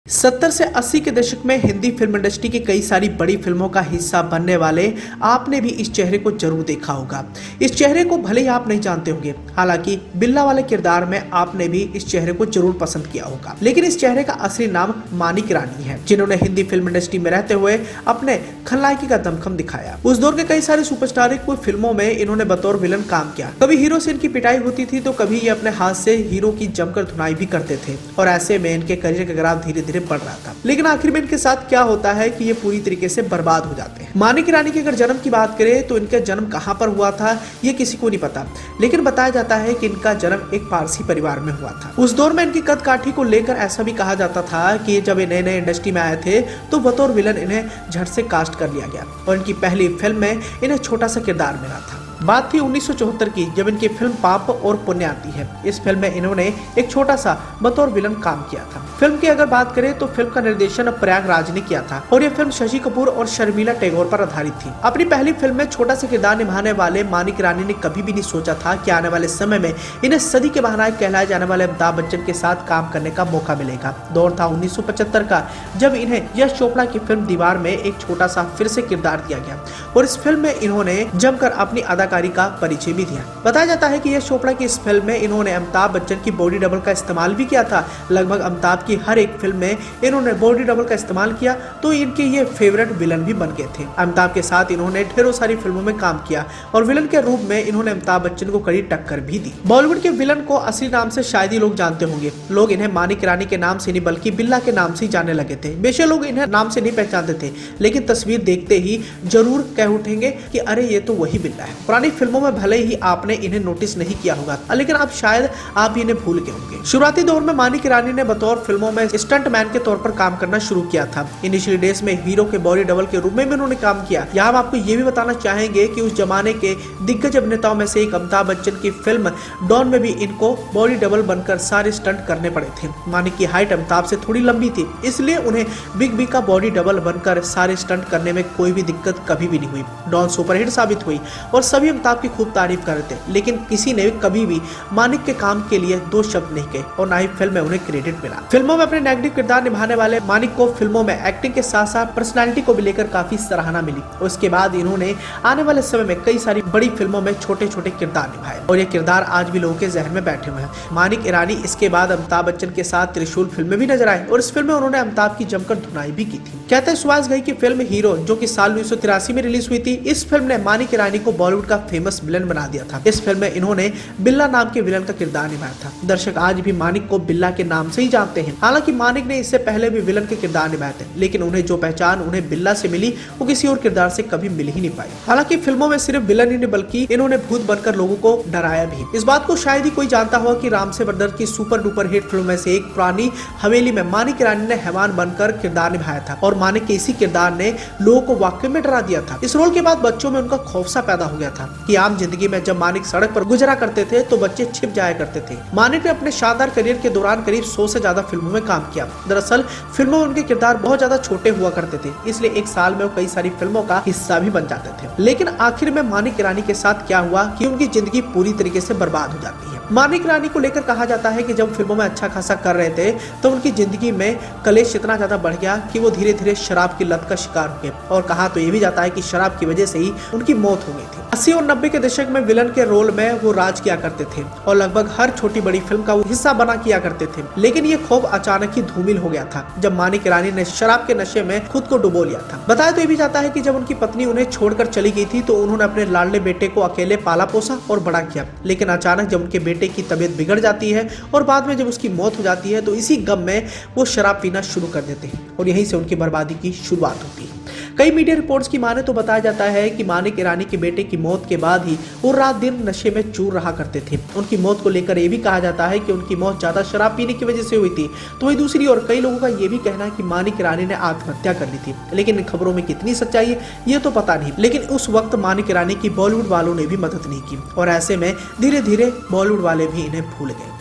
70 से 80 के दशक में हिंदी फिल्म इंडस्ट्री की कई सारी बड़ी फिल्मों का हिस्सा बनने वाले आपने भी इस चेहरे को जरूर देखा होगा। इस चेहरे को भले ही आप नहीं जानते होंगे, हालांकि बिल्ला वाले किरदार में आपने भी इस चेहरे को जरूर पसंद किया होगा। लेकिन इस चेहरे का असली नाम मानिक ईरानी है, जिन्होंने हिंदी फिल्म इंडस्ट्री में रहते हुए अपने खलनायकी का दमखम दिखाया। उस दौर के कई सारे सुपरस्टारिक फिल्मों में इन्होंने बतौर विलन काम किया। कभी हीरो से इनकी पिटाई होती थी तो कभी ये अपने हाथ से हीरो की जमकर धुनाई भी करते थे और ऐसे में इनके करियर का ग्राफ धीरे धीरे बढ़ रहा था। लेकिन आखिर में इनके साथ क्या होता है कि ये पूरी तरीके से बर्बाद हो जाते हैं। मानिक ईरानी के अगर जन्म की बात करें तो इनका जन्म कहां पर हुआ था ये किसी को नहीं पता, लेकिन बताया जाता है कि इनका जन्म एक पारसी परिवार में हुआ था। उस दौर में इनकी कद काठी को लेकर ऐसा भी कहा जाता था कि जब ये नए नए इंडस्ट्री में आए थे तो बतौर विलन इन्हें झट से कास्ट कर लिया गया और इनकी पहली फिल्म में इन्हें छोटा सा किरदार मिला था। बात थी 1974 की, जब इनकी फिल्म पाप और पुण्य आती है। इस फिल्म में इन्होंने एक छोटा सा बतौर विलन काम किया था। फिल्म की अगर बात करें तो फिल्म का निर्देशन प्रयागराज ने किया था और यह फिल्म शशि कपूर और शर्मिला टैगोर पर आधारित थी। अपनी पहली फिल्म में छोटा सा किरदार निभाने वाले मानिक ईरानी ने कभी भी नहीं सोचा था कि आने वाले समय में इन्हें सदी के महानायक कहलाए जाने वाले अमिताभ बच्चन के साथ काम करने का मौका मिलेगा। दौर था 1975 का, जब इन्हें यश चोपड़ा की फिल्म दीवार में एक छोटा सा फिर से किरदार दिया गया और इस फिल्म में इन्होंने जमकर अपनी अदाकारी का परिचय भी दिया। बताया जाता है कि यश चोपड़ा की इस फिल्म में इन्होंने अमिताभ बच्चन की बॉडी डबल का इस्तेमाल भी किया था। लगभग अमिताभ की हर एक फिल्म में इन्होंने बॉडी डबल का इस्तेमाल किया, तो इनके ये फेवरेट विलन भी बन गए थे। अमिताभ के साथ इन्होंने ढेरों सारी फिल्मों में काम किया और विलन के रूप में इन्होंने अमिताभ बच्चन को कड़ी टक्कर भी दी। बॉलीवुड के विलन को असली नाम से शायद ही लोग जानते होंगे। लोग इन्हें मानिक ईरानी के नाम से नहीं बल्कि बिल्ला के नाम से ही जानने लगे थे। बेशक लोग इन्हें नाम से नहीं पहचानते थे, लेकिन तस्वीर देखते ही जरूर कह उठेंगे कि अरे ये तो वही बिल्ला है। पुरानी फिल्मों में भले ही आपने इन्हें नोटिस नहीं किया होगा, लेकिन अब शायद आप इन्हें भूल गए होंगे। शुरुआती दौर में मानिक ईरानी ने बतौर फिल्मों में स्टंट मैन के तौर पर काम करना शुरू किया था। इनिशियल डेज में हीरो के बॉडी डबल के रूप में उन्होंने काम किया। यहाँ हम आपको ये भी बताना चाहेंगे कि उस जमाने के दिग्गज अभिनेताओं में से एक अमिताभ बच्चन की फिल्म डॉन में भी इनको बॉडी डबल बनकर सारे स्टंट करने पड़े थे। मानिक की हाइट अमिताभ से थोड़ी लंबी थी, इसलिए उन्हें बिग बी का बॉडी डबल बनकर सारे स्टंट करने में कोई भी दिक्कत कभी भी नहीं हुई। डॉन सुपरहिट साबित हुई और सभी अमिताभ की खूब तारीफ कर रहे थे, लेकिन किसी ने कभी भी मानिक के काम के लिए दो शब्द नहीं कहे और ना ही फिल्म में उन्हें क्रेडिट मिला। फिल्मों में अपने नेगेटिव किरदार निभाने वाले मानिक को फिल्मों में एक्टिंग के साथ साथ पर्सनालिटी को भी लेकर काफी सराहना मिली। उसके बाद इन्होंने आने वाले समय में कई सारी बड़ी फिल्मों में छोटे छोटे किरदार निभाए और ये किरदार आज भी लोगों के जहन में बैठे हुए हैं। मानिक ईरानी इसके बाद अमिताभ बच्चन के साथ त्रिशूल फिल्म में भी नजर आए और इस फिल्म में उन्होंने अमिताभ की जमकर धुनाई भी की थी। कहते हैं सुभाष घई की फिल्म हीरो, जो कि साल 1983 में रिलीज हुई थी, इस फिल्म ने मानिक ईरानी को बॉलीवुड का फेमस विलन बना दिया था। इस फिल्म में इन्होंने बिल्ला नाम के विलन का किरदार निभाया था। दर्शक आज भी मानिक को बिल्ला के नाम से ही जानते हैं। हालांकि मानिक ने इससे पहले भी विलन के किरदार निभाए थे, लेकिन उन्हें जो पहचान उन्हें बिल्ला से मिली वो किसी और किरदार से कभी मिल ही नहीं पाई। हालांकि फिल्मों में सिर्फ विलन ही नहीं बल्कि इन्होंने भूत बनकर लोगों को डराया भी। इस बात को शायद ही कोई जानता होगा कि राम से ब्रदर की सुपर डुपर हिट फिल्म में से एक पुरानी हवेली में मानिक ईरानी ने हैवान बनकर किरदार निभाया था और मानिक के इसी किरदार ने लोगों को वाकई में डरा दिया था। इस रोल के बाद बच्चों में उनका खौफसा पैदा हो गया था कि आम जिंदगी में जब मानिक सड़क पर गुजरा करते थे तो बच्चे छिप जाया करते थे। मानिक ने अपने शानदार करियर के दौरान करीब 100 से ज्यादा फिल्मों में काम किया। दरअसल फिल्मों में उनके किरदार बहुत ज्यादा छोटे हुआ करते थे, इसलिए एक साल में वो कई सारी फिल्मों का हिस्सा भी बन जाते थे। लेकिन आखिर में मानिक ईरानी के साथ क्या हुआ कि उनकी जिंदगी पूरी तरीके से बर्बाद हो जाती है। मानिक ईरानी को लेकर कहा जाता है कि जब फिल्मों में अच्छा खासा कर रहे थे तो उनकी जिंदगी में कलेश इतना ज्यादा बढ़ गया कि वो धीरे धीरे शराब की लत का शिकार हो गए और कहा तो ये भी जाता है कि शराब की वजह से ही उनकी मौत हो गई थी। 80 और 90 के दशक में विलन के रोल में वो राज किया करते थे और लगभग हर छोटी बड़ी फिल्म का वो हिस्सा बना किया करते थे। लेकिन ये खौफ अचानक ही धूमिल हो गया था जब मानिक ईरानी ने शराब के नशे में खुद को डुबो लिया था। बताया तो ये भी जाता है कि जब उनकी पत्नी उन्हें छोड़कर चली गई थी तो उन्होंने अपने लाडले बेटे को अकेले पाला पोसा और बड़ा किया। लेकिन अचानक जब उनके बेटे की तबीयत बिगड़ जाती है और बाद में जब उसकी मौत हो जाती है तो इसी गम में वो शराब पीना शुरू कर देते हैं और यहीं से उनकी बर्बादी की शुरुआत होती है। कई मीडिया रिपोर्ट्स की माने तो बताया जाता है कि मानिक ईरानी के बेटे की मौत के बाद ही वो रात दिन नशे में चूर रहा करते थे। उनकी मौत को लेकर ये भी कहा जाता है कि उनकी मौत ज्यादा शराब पीने की वजह से हुई थी। तो वही दूसरी ओर कई लोगों का ये भी कहना है कि मानिक ईरानी ने आत्महत्या कर ली थी, लेकिन इन खबरों में कितनी सच्चाई है ये तो पता नहीं। लेकिन उस वक्त मानिक ईरानी की बॉलीवुड वालों ने भी मदद नहीं की और ऐसे में धीरे धीरे बॉलीवुड वाले भी इन्हें भूल गए।